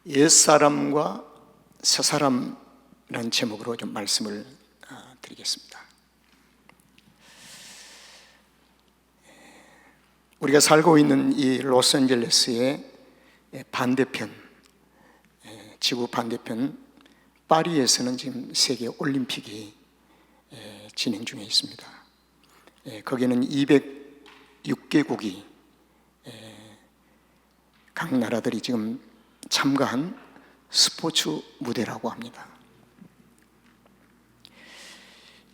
옛사람과 새사람이라는 제목으로 좀 말씀을 드리겠습니다. 우리가 살고 있는 이 로스앤젤레스의 반대편, 지구 반대편 파리에서는 지금 세계 올림픽이 진행 중에 있습니다. 거기는 206개국이 각 나라들이 지금 참가한 스포츠 무대라고 합니다.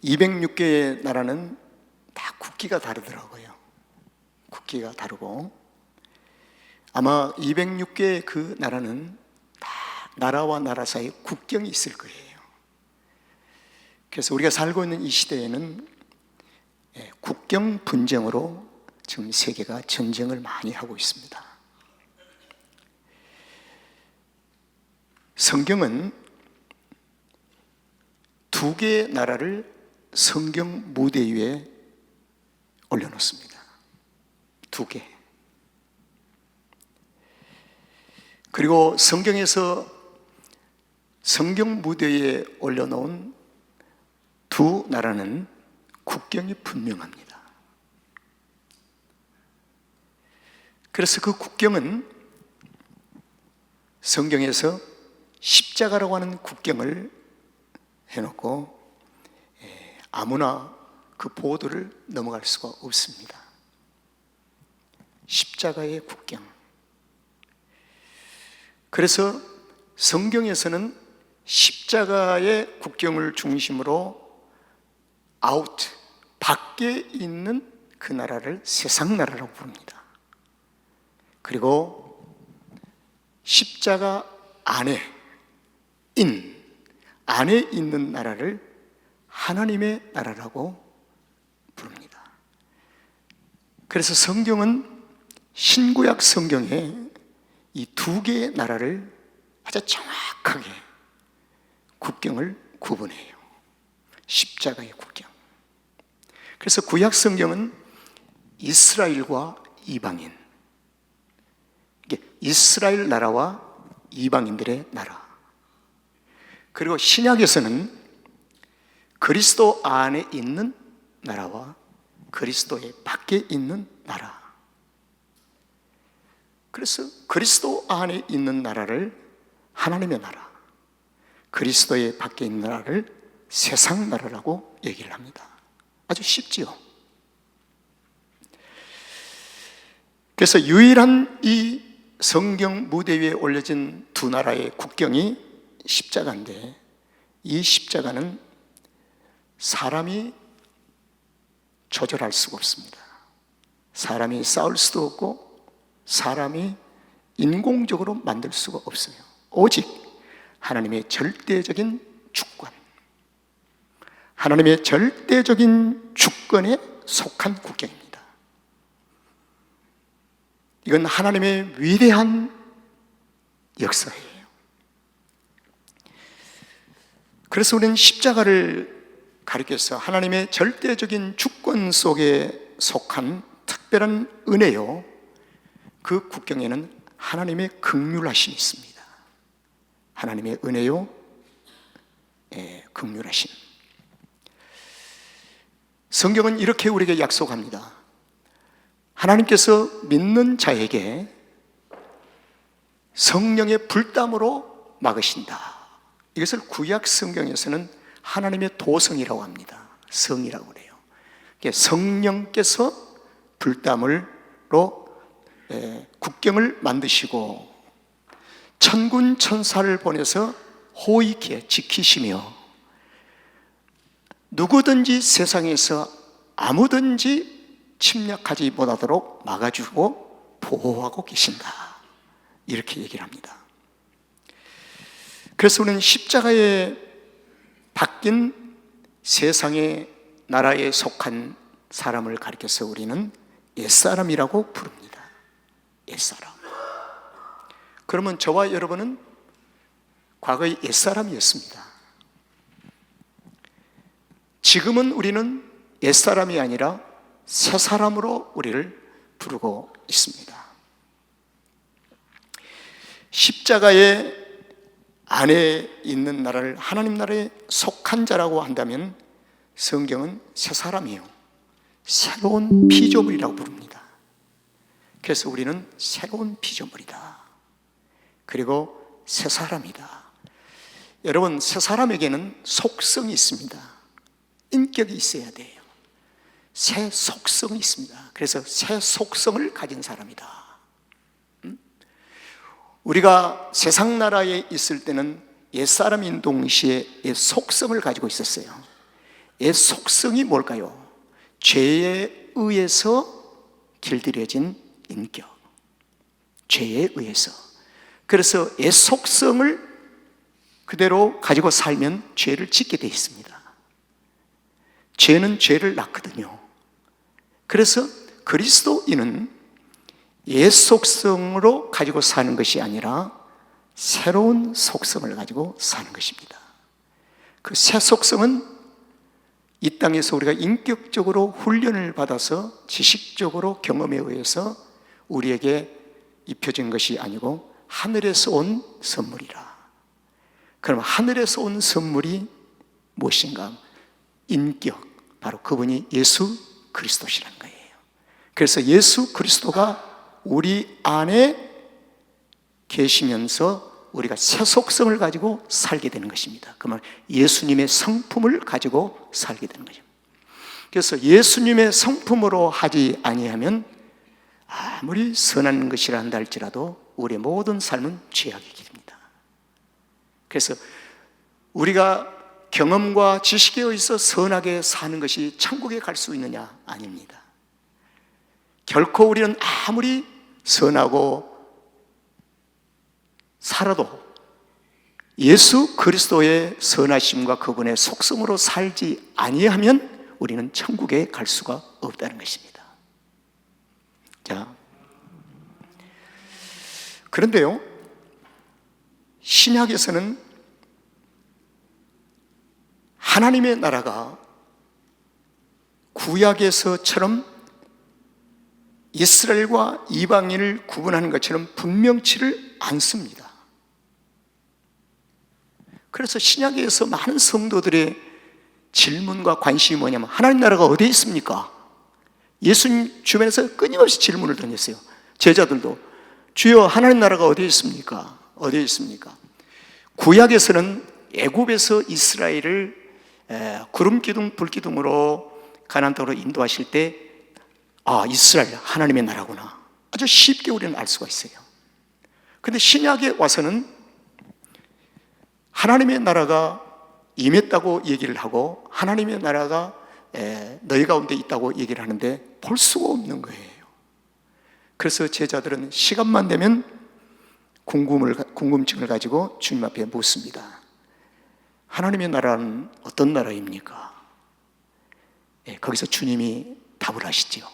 206개의 나라는 다 국기가 다르더라고요. 국기가 다르고 아마 206개의 그 나라는 다 나라와 나라 사이에 국경이 있을 거예요. 그래서 우리가 살고 있는 이 시대에는 국경 분쟁으로 지금 세계가 전쟁을 많이 하고 있습니다. 성경은 두 개의 나라를 성경 무대 위에 올려놓습니다. 두 개. 그리고 성경에서 성경 무대 위에 올려놓은 두 나라는 국경이 분명합니다. 그래서 그 국경은 성경에서 십자가라고 하는 국경을 해놓고 아무나 그 보도를 넘어갈 수가 없습니다. 십자가의 국경. 그래서 성경에서는 십자가의 국경을 중심으로 아웃, 밖에 있는 그 나라를 세상 나라라고 부릅니다. 그리고 십자가 안에 있는 나라를 하나님의 나라라고 부릅니다. 그래서 성경은 신구약 성경에 이 두 개의 나라를 아주 정확하게 국경을 구분해요. 십자가의 국경. 그래서 구약 성경은 이스라엘과 이방인, 이스라엘 나라와 이방인들의 나라, 그리고 신약에서는 그리스도 안에 있는 나라와 그리스도의 밖에 있는 나라. 그래서 그리스도 안에 있는 나라를 하나님의 나라, 그리스도의 밖에 있는 나라를 세상 나라라고 얘기를 합니다. 아주 쉽지요. 그래서 유일한 이 성경 무대 위에 올려진 두 나라의 국경이 십자가인데, 이 십자가는 사람이 조절할 수가 없습니다. 사람이 쌓을 수도 없고 사람이 인공적으로 만들 수가 없어요. 오직 하나님의 절대적인 주권, 하나님의 절대적인 주권에 속한 국경입니다. 이건 하나님의 위대한 역사예요. 그래서 우리는 십자가를 가리켜서 하나님의 절대적인 주권 속에 속한 특별한 은혜요, 그 국경에는 하나님의 긍휼하심이 있습니다. 하나님의 은혜요, 긍휼하심. 성경은 이렇게 우리에게 약속합니다. 하나님께서 믿는 자에게 성령의 불담으로 막으신다. 이것을 구약 성경에서는 하나님의 도성이라고 합니다. 성이라고 그래요. 성령께서 불담으로 국경을 만드시고 천군 천사를 보내서 호의케 지키시며 누구든지 세상에서 아무든지 침략하지 못하도록 막아주고 보호하고 계신다. 이렇게 얘기를 합니다. 그래서 우리는 십자가에 바뀐 세상의 나라에 속한 사람을 가리켜서 우리는 옛사람이라고 부릅니다. 옛사람. 그러면 저와 여러분은 과거의 옛사람이었습니다. 지금은 우리는 옛사람이 아니라 새사람으로 우리를 부르고 있습니다. 십자가의 안에 있는 나라를 하나님 나라에 속한 자라고 한다면 성경은 새 사람이에요. 새로운 피조물이라고 부릅니다. 그래서 우리는 새로운 피조물이다. 그리고 새 사람이다. 여러분, 새 사람에게는 속성이 있습니다. 인격이 있어야 돼요. 새 속성이 있습니다. 그래서 새 속성을 가진 사람이다. 우리가 세상 나라에 있을 때는 옛사람인 동시에 옛 속성을 가지고 있었어요. 옛 속성이 뭘까요? 죄에 의해서 길들여진 인격, 죄에 의해서. 그래서 옛 속성을 그대로 가지고 살면 죄를 짓게 돼 있습니다. 죄는 죄를 낳거든요. 그래서 그리스도인은 옛 속성으로 가지고 사는 것이 아니라 새로운 속성을 가지고 사는 것입니다. 그 새 속성은 이 땅에서 우리가 인격적으로 훈련을 받아서 지식적으로 경험에 의해서 우리에게 입혀진 것이 아니고 하늘에서 온 선물이라. 그럼 하늘에서 온 선물이 무엇인가? 인격, 바로 그분이 예수 그리스도시라는 거예요. 그래서 예수 그리스도가 우리 안에 계시면서 우리가 새 속성을 가지고 살게 되는 것입니다. 그러면 예수님의 성품을 가지고 살게 되는 거죠. 그래서 예수님의 성품으로 하지 아니하면 아무리 선한 것이라 한다 할지라도 우리의 모든 삶은 죄악의 길입니다. 그래서 우리가 경험과 지식에 의해서 선하게 사는 것이 천국에 갈 수 있느냐? 아닙니다. 결코 우리는 아무리 선하고 살아도 예수 그리스도의 선하심과 그분의 속성으로 살지 아니하면 우리는 천국에 갈 수가 없다는 것입니다. 자, 그런데요, 신약에서는 하나님의 나라가 구약에서처럼 이스라엘과 이방인을 구분하는 것처럼 분명치를 않습니다. 그래서 신약에서 많은 성도들의 질문과 관심이 뭐냐면 하나님 나라가 어디에 있습니까? 예수님 주변에서 끊임없이 질문을 던졌어요. 제자들도 주여 하나님 나라가 어디에 있습니까? 어디에 있습니까? 구약에서는 애굽에서 이스라엘을 구름 기둥 불 기둥으로 가나안 땅으로 인도하실 때 이스라엘 하나님의 나라구나 아주 쉽게 우리는 알 수가 있어요. 그런데 신약에 와서는 하나님의 나라가 임했다고 얘기를 하고 하나님의 나라가 너희 가운데 있다고 얘기를 하는데 볼 수가 없는 거예요. 그래서 제자들은 시간만 되면 궁금증을 가지고 주님 앞에 묻습니다. 하나님의 나라는 어떤 나라입니까? 거기서 주님이 답을 하시죠.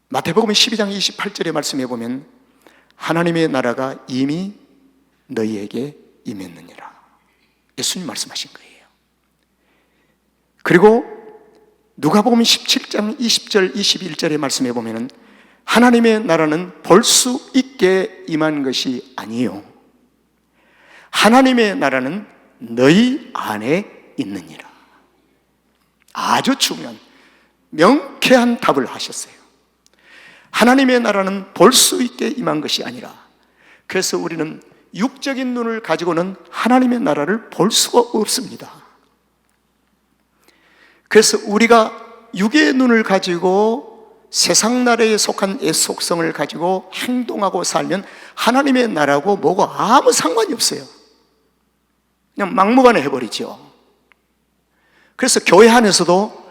마태복음 12장 28절의 말씀에 보면 하나님의 나라가 이미 너희에게 임했느니라. 예수님 말씀하신 거예요. 그리고 누가복음 17장 20절 21절의 말씀에 보면 하나님의 나라는 볼 수 있게 임한 것이 아니요 하나님의 나라는 너희 안에 있느니라. 아주 중요한 명쾌한 답을 하셨어요. 하나님의 나라는 볼 수 있게 임한 것이 아니라, 그래서 우리는 육적인 눈을 가지고는 하나님의 나라를 볼 수가 없습니다. 그래서 우리가 육의 눈을 가지고 세상 나라에 속한 옛 속성을 가지고 행동하고 살면 하나님의 나라하고 뭐고 아무 상관이 없어요. 그냥 막무가내 해버리죠. 그래서 교회 안에서도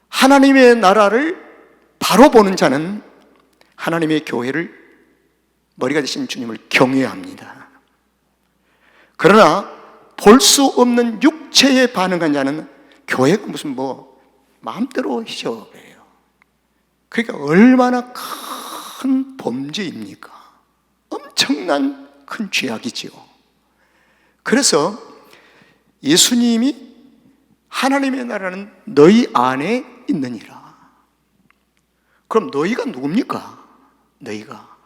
하나님의 나라를 바로 보는 자는 하나님의 교회를, 머리가 되신 주님을 경외합니다. 그러나 볼 수 없는 육체에 반응한 자는 교회가 무슨 마음대로 희셔해요. 그러니까 얼마나 큰 범죄입니까? 엄청난 큰 죄악이지요. 그래서 예수님이 하나님의 나라는 너희 안에 있느니라. 그럼 너희가 누굽니까? 너희가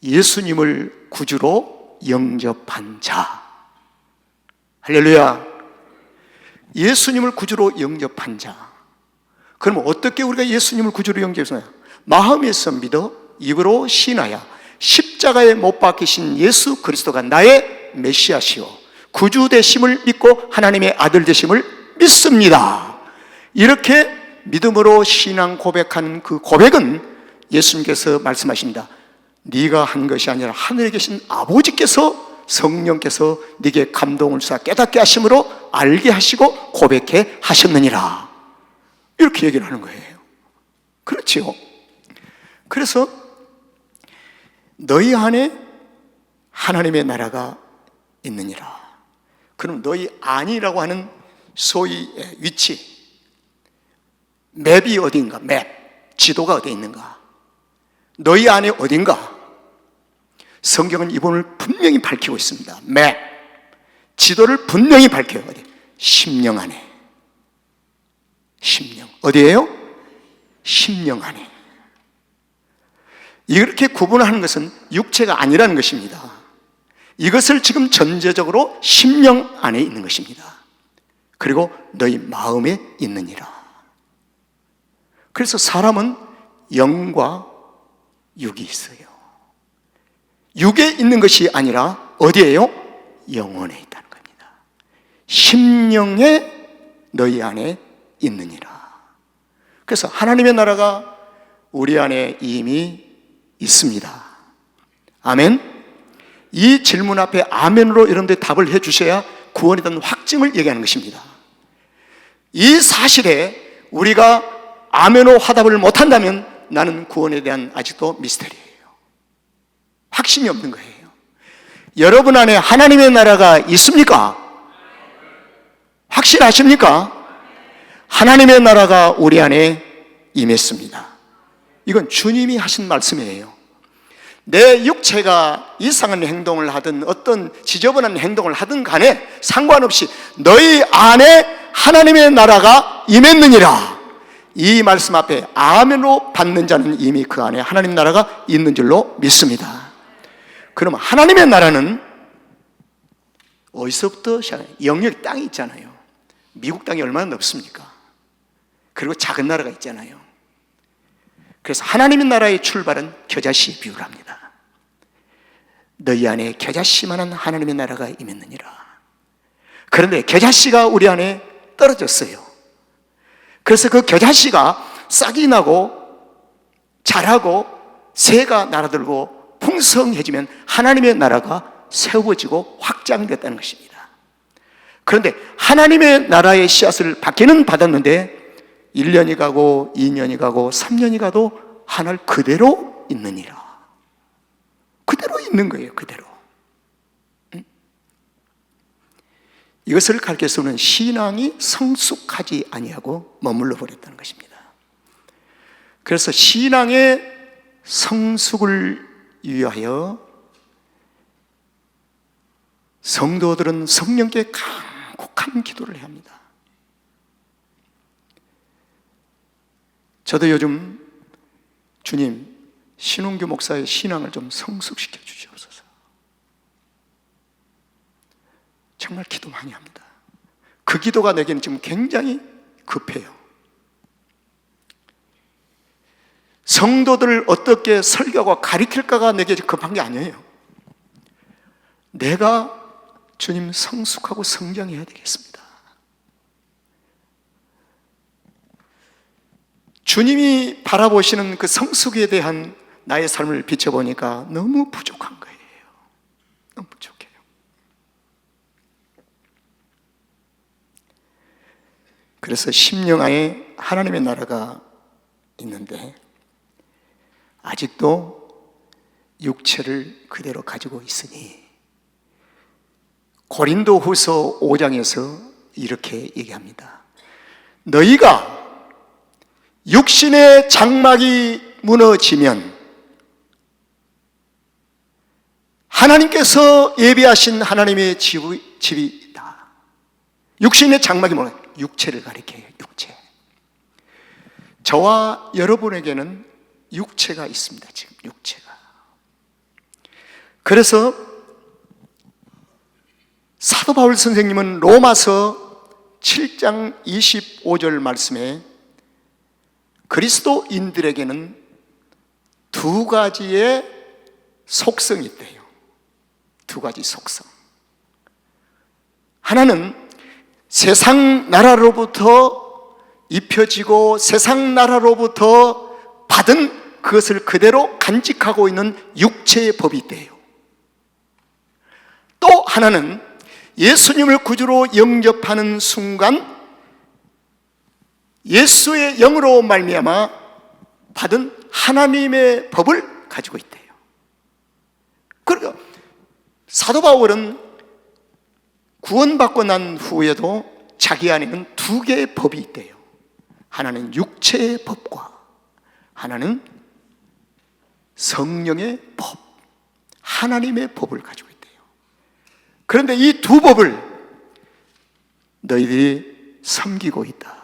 예수님을 구주로 영접한 자. 할렐루야. 예수님을 구주로 영접한 자. 그럼 어떻게 우리가 예수님을 구주로 영접했나요? 마음에서 믿어 입으로 신하여 십자가에 못 박히신 예수 그리스도가 나의 메시아시오 구주 되심을 믿고 하나님의 아들 되심을 믿습니다. 이렇게 믿음으로 신앙 고백한 그 고백은 예수님께서 말씀하십니다. 네가 한 것이 아니라 하늘에 계신 아버지께서 성령께서 네게 감동을 주사 깨닫게 하심으로 알게 하시고 고백해 하셨느니라. 이렇게 얘기를 하는 거예요. 그렇지요. 그래서 너희 안에 하나님의 나라가 있느니라. 그럼 너희 안이라고 하는 소위 위치, 맵이 어딘가? 맵, 지도가 어디에 있는가? 너희 안에 어딘가? 성경은 이 부분을 분명히 밝히고 있습니다. 맵, 지도를 분명히 밝혀요. 어디? 심령 안에. 심령. 어디예요? 심령 안에. 이렇게 구분하는 것은 육체가 아니라는 것입니다. 이것을 지금 전제적으로 심령 안에 있는 것입니다. 그리고 너희 마음에 있느니라. 그래서 사람은 영과 육이 있어요. 육에 있는 것이 아니라 어디에요? 영혼에 있다는 겁니다. 심령에 너희 안에 있느니라. 그래서 하나님의 나라가 우리 안에 이미 있습니다. 아멘. 이 질문 앞에 아멘으로 여러분들이 답을 해 주셔야 구원에 대한 확증을 얘기하는 것입니다. 이 사실에 우리가 아멘으로 화답을 못한다면 나는 구원에 대한 아직도 미스터리예요. 확신이 없는 거예요. 여러분 안에 하나님의 나라가 있습니까? 확신하십니까? 하나님의 나라가 우리 안에 임했습니다. 이건 주님이 하신 말씀이에요. 내 육체가 이상한 행동을 하든 어떤 지저분한 행동을 하든 간에 상관없이 너희 안에 하나님의 나라가 임했느니라. 이 말씀 앞에 아멘으로 받는 자는 이미 그 안에 하나님 나라가 있는 줄로 믿습니다. 그럼 하나님의 나라는 어디서부터 시작해요? 영역 땅이 있잖아요. 미국 땅이 얼마나 넓습니까? 그리고 작은 나라가 있잖아요. 그래서 하나님의 나라의 출발은 겨자씨 비유를 합니다. 너희 안에 겨자씨만한 하나님의 나라가 임했느니라. 그런데 겨자씨가 우리 안에 떨어졌어요. 그래서 그 겨자씨가 싹이 나고 자라고 새가 날아들고 풍성해지면 하나님의 나라가 세워지고 확장됐다는 것입니다. 그런데 하나님의 나라의 씨앗을 받기는 받았는데 1년이 가고 2년이 가고 3년이 가도 하늘 그대로 있느니라. 그대로 있는 거예요. 그대로. 이것을 가르쳐서는 신앙이 성숙하지 아니하고 머물러 버렸다는 것입니다. 그래서 신앙의 성숙을 위하여 성도들은 성령께 간곡한 기도를 해야 합니다. 저도 요즘 주님, 신웅규 목사의 신앙을 좀 성숙시켜 주시옵소서. 정말 기도 많이 합니다. 그 기도가 내게는 지금 굉장히 급해요. 성도들을 어떻게 설교하고 가르칠까가 내게 급한 게 아니에요. 내가 주님 성숙하고 성장해야 되겠습니다. 주님이 바라보시는 그 성숙에 대한 나의 삶을 비춰보니까 너무 부족한 거예요. 너무 부족해요. 그래서 심령 안에 하나님의 나라가 있는데 아직도 육체를 그대로 가지고 있으니 고린도후서 5장에서 이렇게 얘기합니다. 너희가 육신의 장막이 무너지면 하나님께서 예비하신 하나님의 집이다. 육신의 장막이 뭐냐? 육체를 가리켜요. 육체. 저와 여러분에게는 육체가 있습니다. 지금 육체가. 그래서 사도 바울 선생님은 로마서 7장 25절 말씀에 그리스도인들에게는 두 가지의 속성이 있대요. 두 가지 속성. 하나는 세상 나라로부터 입혀지고 세상 나라로부터 받은 그것을 그대로 간직하고 있는 육체의 법이 있대요. 또 하나는 예수님을 구주로 영접하는 순간 예수의 영으로 말미암아 받은 하나님의 법을 가지고 있대요. 그러니까 사도 바울은 구원받고 난 후에도 자기 안에는 두 개의 법이 있대요. 하나는 육체의 법과 하나는 성령의 법, 하나님의 법을 가지고 있대요. 그런데 이 두 법을 너희들이 섬기고 있다.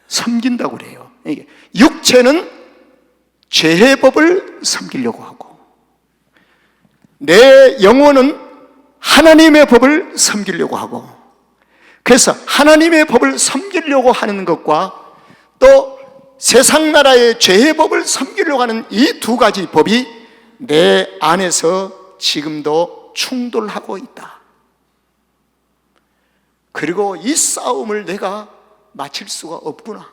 섬긴다고 그래요. 이게 육체는 죄의 법을 섬기려고 하고 내 영혼은 하나님의 법을 섬기려고 하고, 그래서 하나님의 법을 섬기려고 하는 것과 또 세상 나라의 죄의 법을 섬기려고 하는 이 두 가지 법이 내 안에서 지금도 충돌하고 있다. 그리고 이 싸움을 내가 마칠 수가 없구나.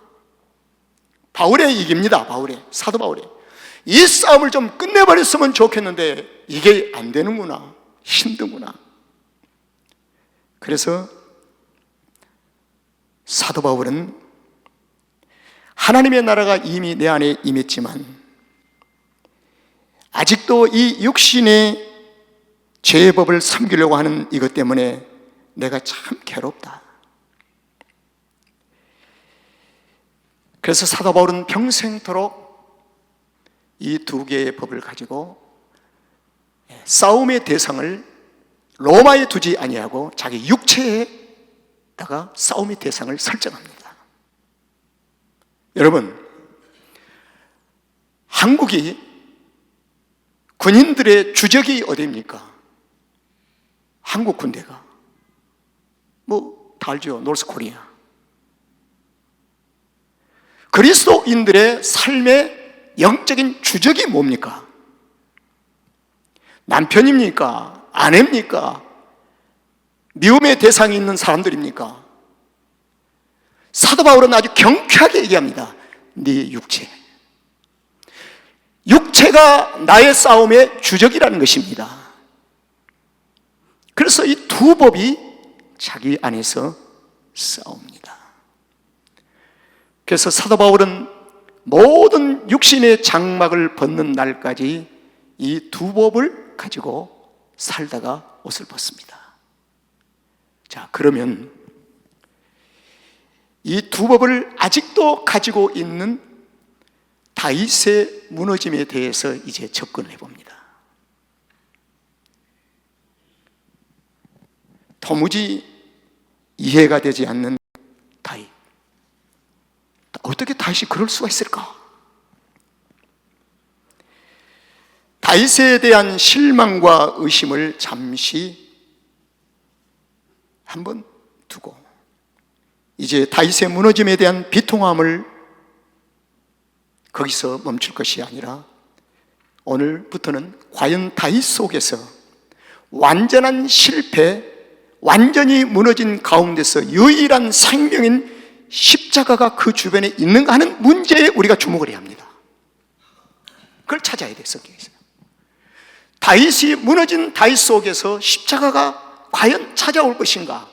바울의 얘기입니다. 사도 바울의 이 싸움을 좀 끝내버렸으면 좋겠는데 이게 안 되는구나, 힘든구나. 그래서 사도 바울은 하나님의 나라가 이미 내 안에 임했지만 아직도 이 육신의 죄의 법을 섬기려고 하는 이것 때문에 내가 참 괴롭다. 그래서 사도 바울은 평생토록 이 두 개의 법을 가지고 싸움의 대상을 로마에 두지 아니하고 자기 육체에다가 싸움의 대상을 설정합니다. 여러분, 한국이 군인들의 주적이 어디입니까? 한국 군대가 다 알죠. 노스코리아. 그리스도인들의 삶의 영적인 주적이 뭡니까? 남편입니까? 아내입니까? 미움의 대상이 있는 사람들입니까? 사도 바울은 아주 경쾌하게 얘기합니다. 네 육체. 육체가 나의 싸움의 주적이라는 것입니다. 그래서 이 두 법이 자기 안에서 싸웁니다. 그래서 사도 바울은 모든 육신의 장막을 벗는 날까지 이 두 법을 가지고 살다가 옷을 벗습니다. 자, 그러면 이 두 법을 아직도 가지고 있는 다윗의 무너짐에 대해서 이제 접근을 해봅니다. 도무지 이해가 되지 않는 다윗. 어떻게 다윗이 그럴 수가 있을까? 다윗에 대한 실망과 의심을 잠시 한번 두고 이제 다윗의 무너짐에 대한 비통함을 거기서 멈출 것이 아니라 오늘부터는 과연 다윗 속에서 완전한 실패, 완전히 무너진 가운데서 유일한 생명인 십자가가 그 주변에 있는가 하는 문제에 우리가 주목을 해야 합니다. 그걸 찾아야 돼요. 성경에서 다윗이 무너진 다윗 속에서 십자가가 과연 찾아올 것인가,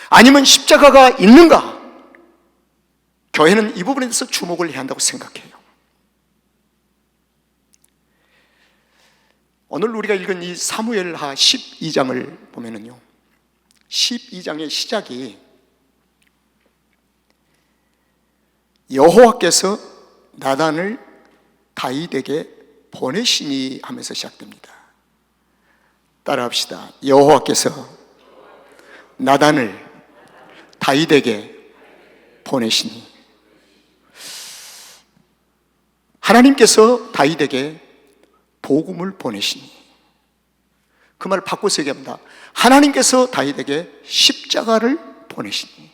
아니면 십자가가 있는가? 교회는 이 부분에 대해서 주목을 해야 한다고 생각해요. 오늘 우리가 읽은 이 사무엘하 12장을 보면은요, 12장의 시작이 여호와께서 나단을 다윗에게 보내시니 하면서 시작됩니다. 따라합시다. 여호와께서 나단을 다윗에게 보내시니. 하나님께서 다윗에게 복음을 보내시니. 그 말을 바꿔서 얘기합니다. 하나님께서 다윗에게 십자가를 보내시니,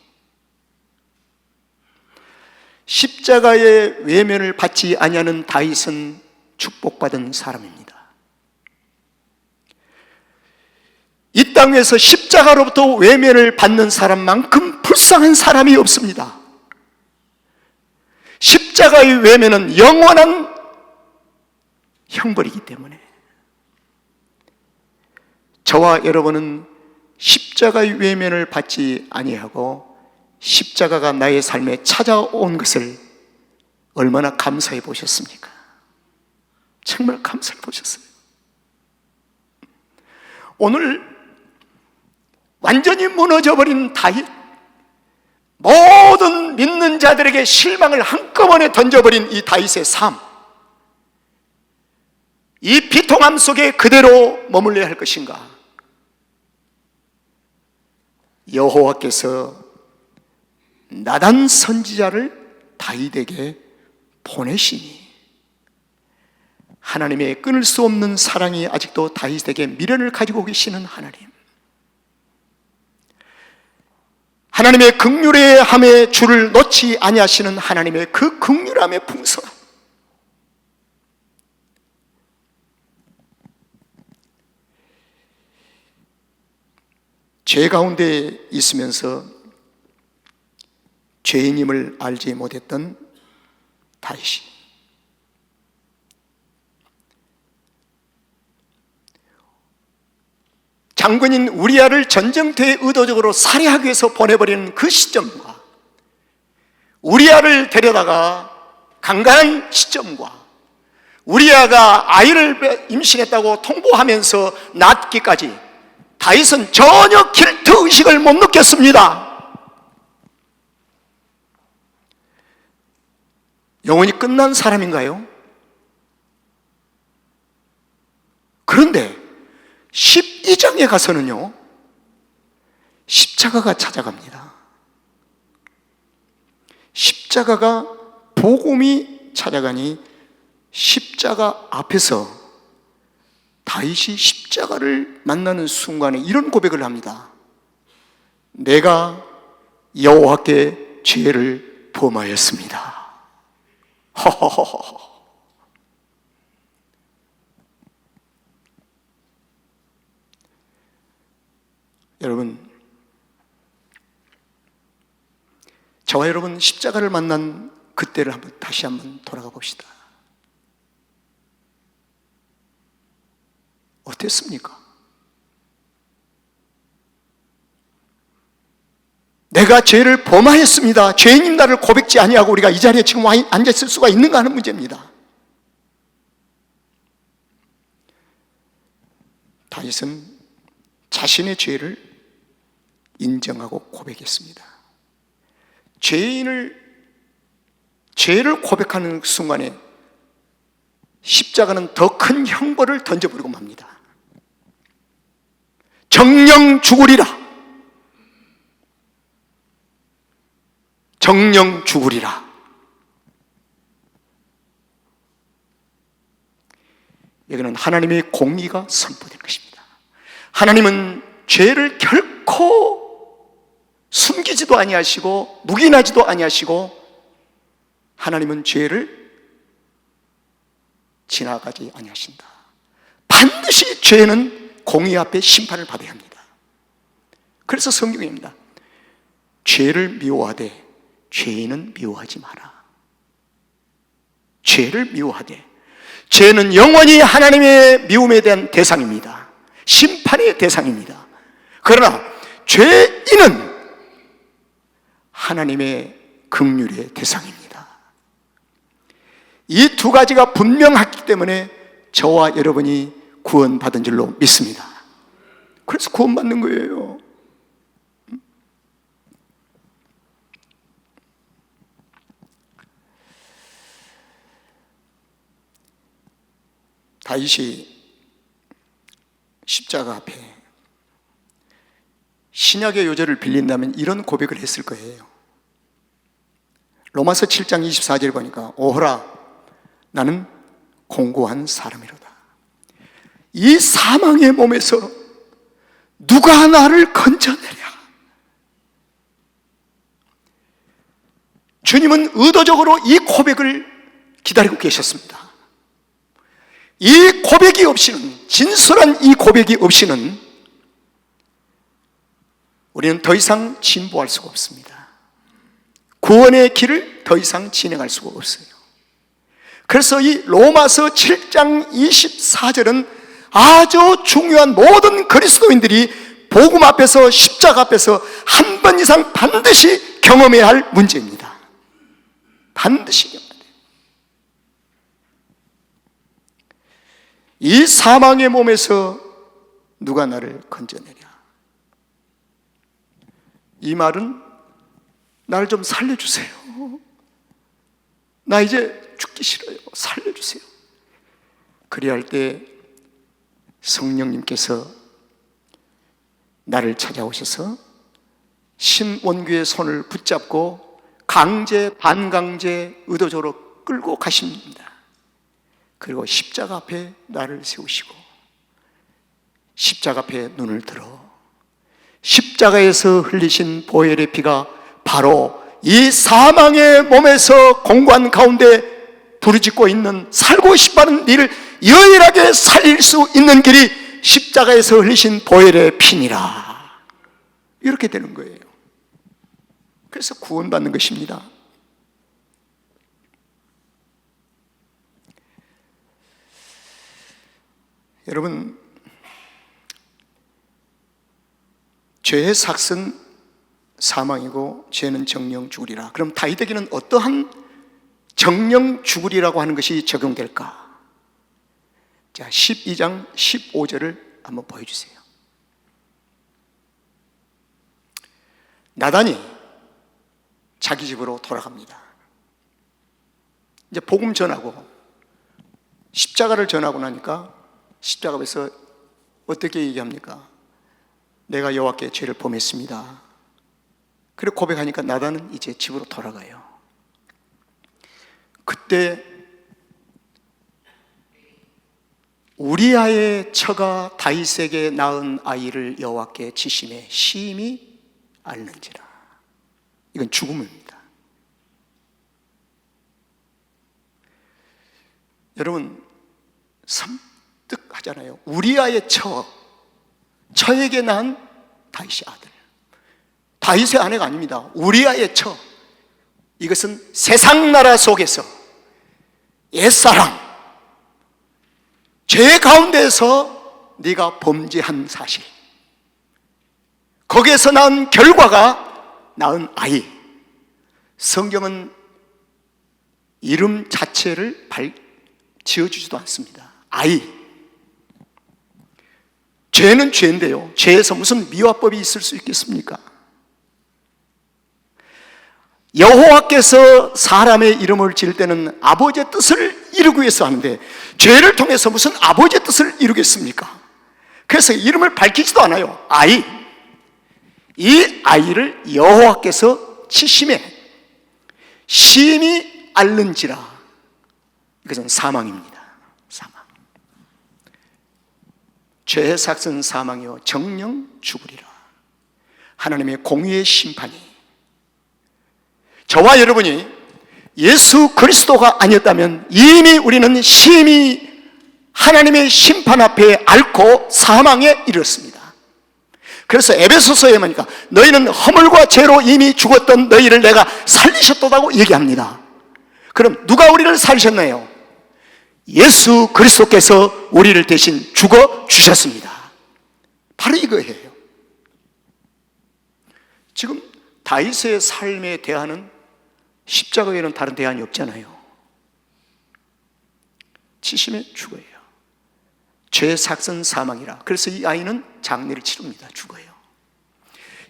십자가의 외면을 받지 아니하는 다윗은 축복받은 사람입니다. 이 땅에서 십자가로부터 외면을 받는 사람만큼 불쌍한 사람이 없습니다. 십자가의 외면은 영원한 형벌이기 때문에 저와 여러분은 십자가의 외면을 받지 아니하고 십자가가 나의 삶에 찾아온 것을 얼마나 감사해 보셨습니까? 정말 감사해 보셨어요. 오늘 완전히 무너져버린 다윗, 모든 믿는 자들에게 실망을 한꺼번에 던져버린 이 다윗의 삶, 이 비통함 속에 그대로 머물러야 할 것인가? 여호와께서 나단 선지자를 다윗에게 보내시니, 하나님의 끊을 수 없는 사랑이 아직도 다윗에게 미련을 가지고 계시는 하나님, 하나님의 긍휼함의 줄을 놓지 아니하시는 하나님의 그 긍휼함의 풍성함, 죄 가운데 있으면서 죄인임을 알지 못했던 다윗이 장군인 우리아를 전쟁터에 의도적으로 살해하기 위해서 보내버리는 그 시점과, 우리아를 데려다가 강간한 시점과, 우리아가 아이를 임신했다고 통보하면서 낳기까지 다윗은 전혀 길트 의식을 못 느꼈습니다. 영원히 끝난 사람인가요? 그런데 12장에 가서는요, 십자가가 찾아갑니다. 십자가가, 복음이 찾아가니 십자가 앞에서 다윗이 십자가를 만나는 순간에 이런 고백을 합니다. 내가 여호와께 죄를 범하였습니다. 허허허허. 여러분, 저와 여러분 십자가를 만난 그때를 다시 한번 돌아가 봅시다. 어땠습니까? 내가 죄를 범하였습니다, 죄인인 나를 고백지 아니하고 우리가 이 자리에 지금 앉아있을 수가 있는가 하는 문제입니다. 다윗은 자신의 죄를 인정하고 고백했습니다. 죄를 고백하는 순간에 십자가는 더 큰 형벌을 던져버리고 맙니다. 정령 죽으리라. 정령 죽으리라. 여기는 하나님의 공의가 선포된 것입니다. 하나님은 죄를 결코 숨기지도 아니하시고 묵인하지도 아니하시고, 하나님은 죄를 지나가지 아니하신다. 반드시 죄는 공의 앞에 심판을 받아야 합니다. 그래서 성경입니다. 죄를 미워하되 죄인은 미워하지 마라. 죄를 미워하되, 죄는 영원히 하나님의 미움에 대한 대상입니다. 심판의 대상입니다. 그러나 죄인은 하나님의 긍휼의 대상입니다. 이 두 가지가 분명하기 때문에 저와 여러분이 구원받은 줄로 믿습니다. 그래서 구원받는 거예요. 다윗이 십자가 앞에 신약의 요절을 빌린다면 이런 고백을 했을 거예요. 로마서 7장 24절 보니까 오호라 나는 공고한 사람이로다. 이 사망의 몸에서 누가 나를 건져내랴. 주님은 의도적으로 이 고백을 기다리고 계셨습니다. 이 고백이 없이는, 진솔한 이 고백이 없이는 우리는 더 이상 진보할 수가 없습니다. 구원의 길을 더 이상 진행할 수가 없어요. 그래서 이 로마서 7장 24절은 아주 중요한, 모든 그리스도인들이 복음 앞에서, 십자가 앞에서 한 번 이상 반드시 경험해야 할 문제입니다. 반드시 경험해야 돼요. 이 사망의 몸에서 누가 나를 건져내랴. 이 말은 나를 좀 살려주세요. 나 이제 죽기 싫어요. 살려주세요. 그래야 할 때 성령님께서 나를 찾아오셔서 신원규의 손을 붙잡고 강제, 반강제, 의도적으로 끌고 가십니다. 그리고 십자가 앞에 나를 세우시고 십자가 앞에 눈을 들어 십자가에서 흘리신 보혈의 피가 바로 이 사망의 몸에서 공관 가운데 부르짖고 있는, 살고 싶어하는 이를 유일하게 살릴 수 있는 길이 십자가에서 흘리신 보혈의 피니라. 이렇게 되는 거예요. 그래서 구원받는 것입니다. 여러분, 죄의 삭은 사망이고 죄는 정령 죽으리라. 그럼 다윗에게는 어떠한 정령 죽으리라고 하는 것이 적용될까? 자, 12장 15절을 한번 보여주세요. 나단이 자기 집으로 돌아갑니다. 이제 복음 전하고 십자가를 전하고 나니까 십자가 앞에서 어떻게 얘기합니까? 내가 여호와께 죄를 범했습니다. 그리고 고백하니까 나단은 이제 집으로 돌아가요. 그때 우리아의 처가 다윗에게 낳은 아이를 여호와께 지심에 심히 앓는지라. 이건 죽음입니다. 여러분, 섬뜩하잖아요. 우리아의 처에게 낳은 다윗의 아들, 다윗의 아내가 아닙니다. 우리아의 처. 이것은 세상 나라 속에서 옛사람, 죄 가운데서 네가 범죄한 사실, 거기에서 낳은 결과가 낳은 아이. 성경은 이름 자체를 지어주지도 않습니다. 아이. 죄는 죄인데요, 죄에서 무슨 미화법이 있을 수 있겠습니까? 여호와께서 사람의 이름을 지을 때는 아버지의 뜻을 이루기 위해서 하는데 죄를 통해서 무슨 아버지의 뜻을 이루겠습니까? 그래서 이름을 밝히지도 않아요. 아이. 이 아이를 여호와께서 치심에 심히 앓는지라. 이것은 사망입니다. 사망. 죄의 삭은 사망이요 정령 죽으리라. 하나님의 공의의 심판이, 저와 여러분이 예수 그리스도가 아니었다면 이미 우리는 심히 하나님의 심판 앞에 앓고 사망에 이르렀습니다. 그래서 에베소서에 보니까 너희는 허물과 죄로 이미 죽었던 너희를 내가 살리셨다고 얘기합니다. 그럼 누가 우리를 살리셨나요? 예수 그리스도께서 우리를 대신 죽어 주셨습니다. 바로 이거예요. 지금 다윗의 삶에 대하는 십자가 외에는 다른 대안이 없잖아요. 치심에 죽어요. 죄의 삭은 사망이라. 그래서 이 아이는 장례를 치릅니다. 죽어요.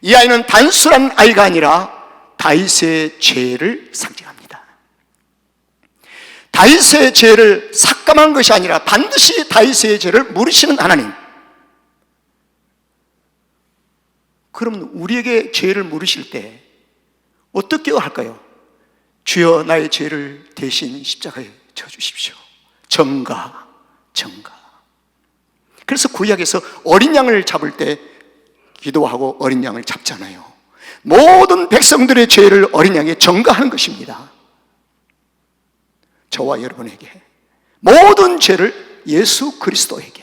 이 아이는 단순한 아이가 아니라 다윗의 죄를 상징합니다. 다윗의 죄를 삭감한 것이 아니라 반드시 다윗의 죄를 물으시는 하나님. 그러면 우리에게 죄를 물으실 때 어떻게 할까요? 주여 나의 죄를 대신 십자가에 져주십시오. 정가. 그래서 구약에서 어린 양을 잡을 때 기도하고 어린 양을 잡잖아요. 모든 백성들의 죄를 어린 양에 전가하는 것입니다. 저와 여러분에게 모든 죄를 예수 그리스도에게.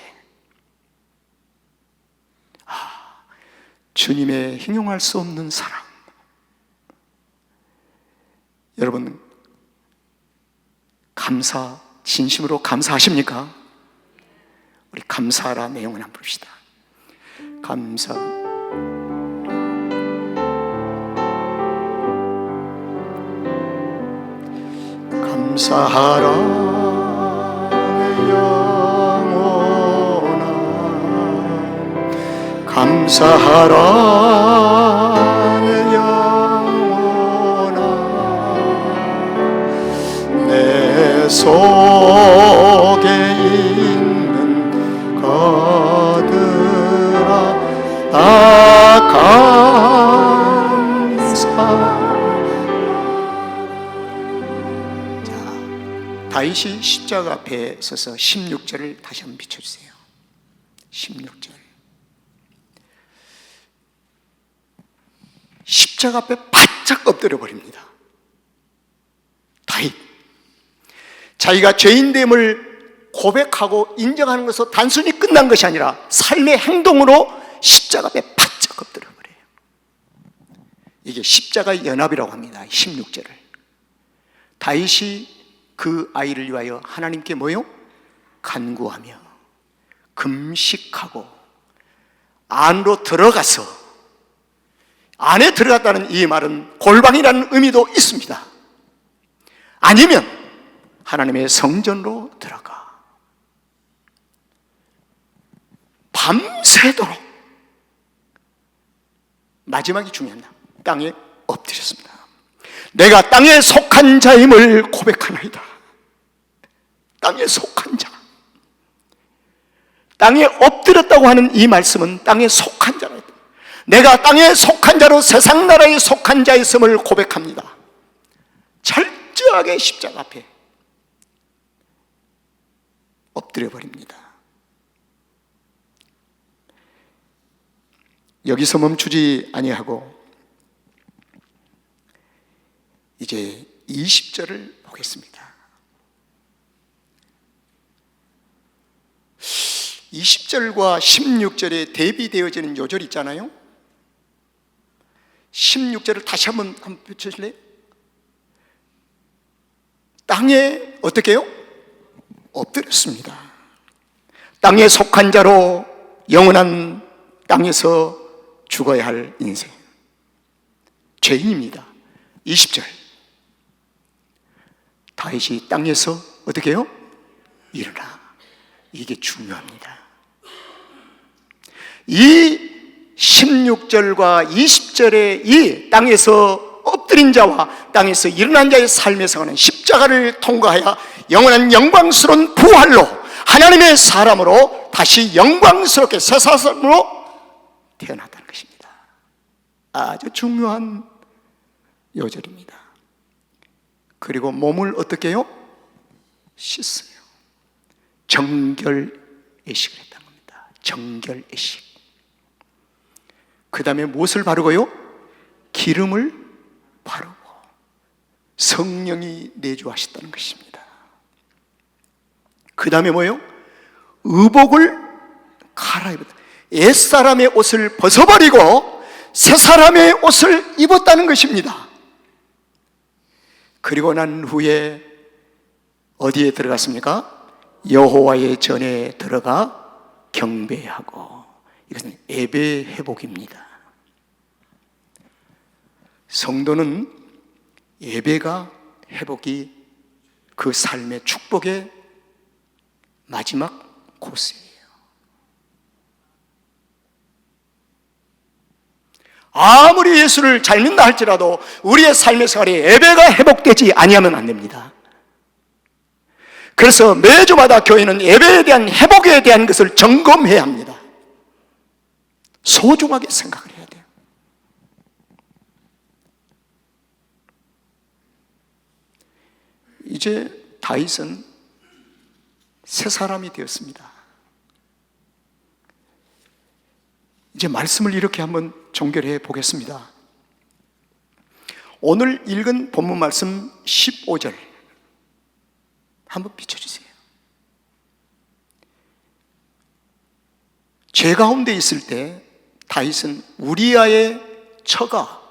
주님의 형용할 수 없는 사랑. 여러분 진심으로 감사하십니까? 우리 감사라 내용을 한번 봅시다. 감사하라 내 영혼아, 감사하라 내 영혼아, 내 속에 있는 것들아 다 감사. 다윗이 십자가 앞에 서서 16절을 다시 한번 비춰주세요. 16절. 십자가 앞에 바짝 엎드려 버립니다. 다윗. 자기가 죄인됨을 고백하고 인정하는 것으로 단순히 끝난 것이 아니라 삶의 행동으로 십자가 앞에 바짝 엎드려 버려요. 이게 십자가의 연합이라고 합니다. 16절을. 다윗이 그 아이를 위하여 하나님께 뭐요? 간구하며 금식하고 안으로 들어가서, 안에 들어갔다는 이 말은 골방이라는 의미도 있습니다. 아니면 하나님의 성전으로 들어가 밤새도록, 마지막이 중요합니다. 땅에 엎드렸습니다. 내가 땅에 속한 자임을 고백하나이다. 땅에 속한 자. 땅에 엎드렸다고 하는 이 말씀은 땅에 속한 자라. 내가 땅에 속한 자로 세상 나라에 속한 자였음을 고백합니다. 철저하게 십자가 앞에 엎드려 버립니다. 여기서 멈추지 아니하고 이제 20절을 보겠습니다. 20절과 16절에 대비되어지는 요절 있잖아요. 16절을 다시 한번 펼쳐주실래요? 땅에 어떻게 해요? 엎드렸습니다. 땅에 속한 자로 영원한 땅에서 죽어야 할 인생, 죄인입니다. 20절. 다윗이 땅에서 어떻게 해요? 일어나. 이게 중요합니다. 이 16절과 20절의 이 땅에서 엎드린 자와 땅에서 일어난 자의 삶에서는 십자가를 통과하여 영원한 영광스러운 부활로 하나님의 사람으로 다시 영광스럽게 새 사람으로 태어났다는 것입니다. 아주 중요한 요절입니다. 그리고 몸을 어떻게 해요? 씻어요. 정결의식을 했다는 겁니다. 정결의식. 그 다음에 무엇을 바르고요? 기름을 바르고 성령이 내주하셨다는 것입니다. 그 다음에 뭐예요? 의복을 갈아입었다. 옛사람의 옷을 벗어버리고 새 사람의 옷을 입었다는 것입니다. 그리고 난 후에 어디에 들어갔습니까? 여호와의 전에 들어가 경배하고, 이것은 예배 회복입니다. 성도는 예배가 회복이 그 삶의 축복의 마지막 코스예요. 아무리 예수를 잘 믿는다 할지라도 우리의 삶의 생활에 예배가 회복되지 아니하면 안 됩니다. 그래서 매주마다 교회는 예배에 대한 회복에 대한 것을 점검해야 합니다. 소중하게 생각을 해야 돼요. 이제 다윗은 새 사람이 되었습니다. 이제 말씀을 이렇게 한번 종결해 보겠습니다. 오늘 읽은 본문 말씀 15절 한번 비춰주세요. 죄 가운데 있을 때 다윗은 우리아의 처가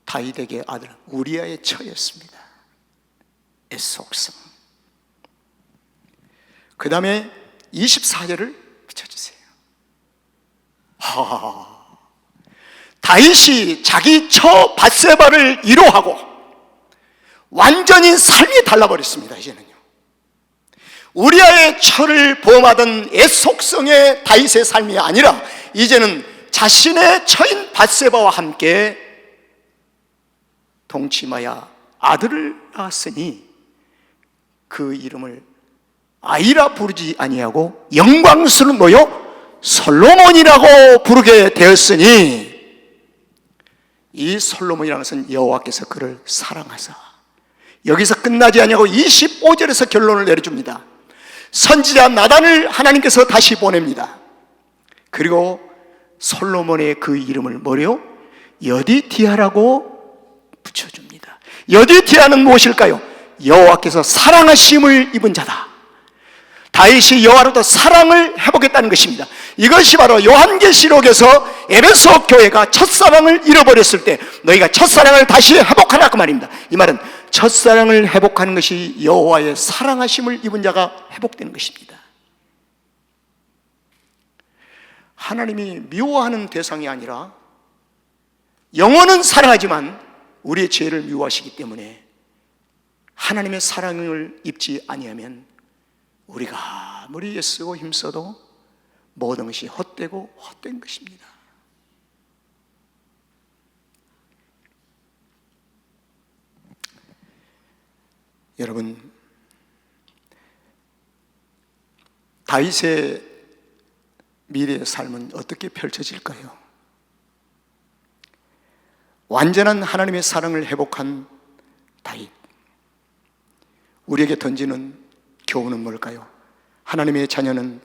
다윗에게 아들 우리아의 처였습니다. 애속성. 그 다음에 24절을 비춰주세요. 다윗이 자기 처 밧세바를 위로하고 완전히 삶이 달라버렸습니다. 이제는요, 우리아의 처를 범하던 애속성의 다윗의 삶이 아니라 이제는 자신의 처인 밧세바와 함께 동침하여 아들을 낳았으니 그 이름을 아이라 부르지 아니하고 영광스러운 솔로몬이라고 부르게 되었으니, 이 솔로몬이라는 것은 여호와께서 그를 사랑하사, 여기서 끝나지 아니하고 25절에서 결론을 내려줍니다. 선지자 나단을 하나님께서 다시 보냅니다. 그리고 솔로몬의 그 이름을 뭐래요? 여디디아라고 붙여줍니다. 여디디아는 무엇일까요? 여호와께서 사랑하심을 입은 자다. 다윗이 여호와로부터 사랑을 회복했다는 것입니다. 이것이 바로 요한계시록에서 에베소 교회가 첫사랑을 잃어버렸을 때 너희가 첫사랑을 다시 회복하라 그 말입니다. 이 말은 첫사랑을 회복하는 것이 여호와의 사랑하심을 입은 자가 회복되는 것입니다. 하나님이 미워하는 대상이 아니라, 영혼은 사랑하지만 우리의 죄를 미워하시기 때문에 하나님의 사랑을 입지 아니하면 우리가 아무리 애쓰고 힘써도 모든 것이 헛되고 헛된 것입니다. 여러분, 다윗의 미래의 삶은 어떻게 펼쳐질까요? 완전한 하나님의 사랑을 회복한 다윗, 우리에게 던지는 교훈은 뭘까요? 하나님의 자녀는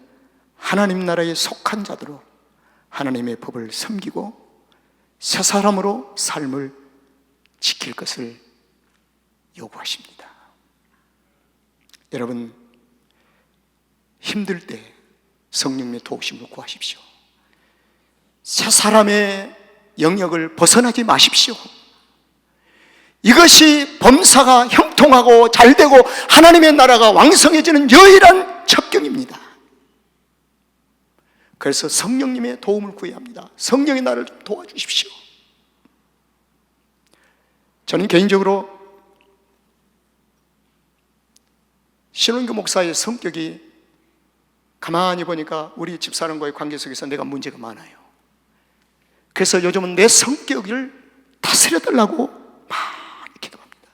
하나님 나라에 속한 자들로 하나님의 법을 섬기고 새 사람으로 삶을 지킬 것을 요구하십니다. 여러분, 힘들 때 성령님의 도우심을 구하십시오. 새 사람의 영역을 벗어나지 마십시오. 이것이 범사가 형통하고 잘되고 하나님의 나라가 왕성해지는 유일한 첩경입니다. 그래서 성령님의 도움을 구해야 합니다. 성령의 나를 도와주십시오. 저는 개인적으로 신원교 목사의 성격이 가만히 보니까 우리 집사람과의 관계 속에서 내가 문제가 많아요. 그래서 요즘은 내 성격을 다스려달라고 많이 기도합니다.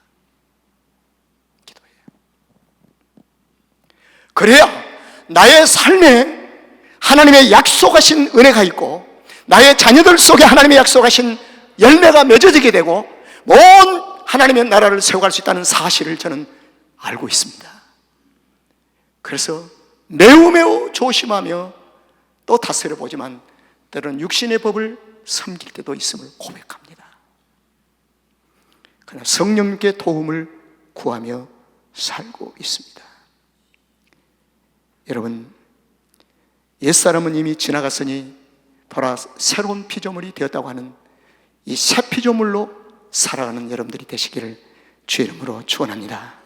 기도해요. 그래야 나의 삶에 하나님의 약속하신 은혜가 있고 나의 자녀들 속에 하나님의 약속하신 열매가 맺어지게 되고 온 하나님의 나라를 세워갈 수 있다는 사실을 저는 알고 있습니다. 그래서 매우 조심하며 또 다스려 보지만 때로는 육신의 법을 섬길 때도 있음을 고백합니다. 그러나 성령님께 도움을 구하며 살고 있습니다. 여러분, 옛사람은 이미 지나갔으니 돌아 새로운 피조물이 되었다고 하는 이 새 피조물로 살아가는 여러분들이 되시기를 주의 이름으로 축원합니다.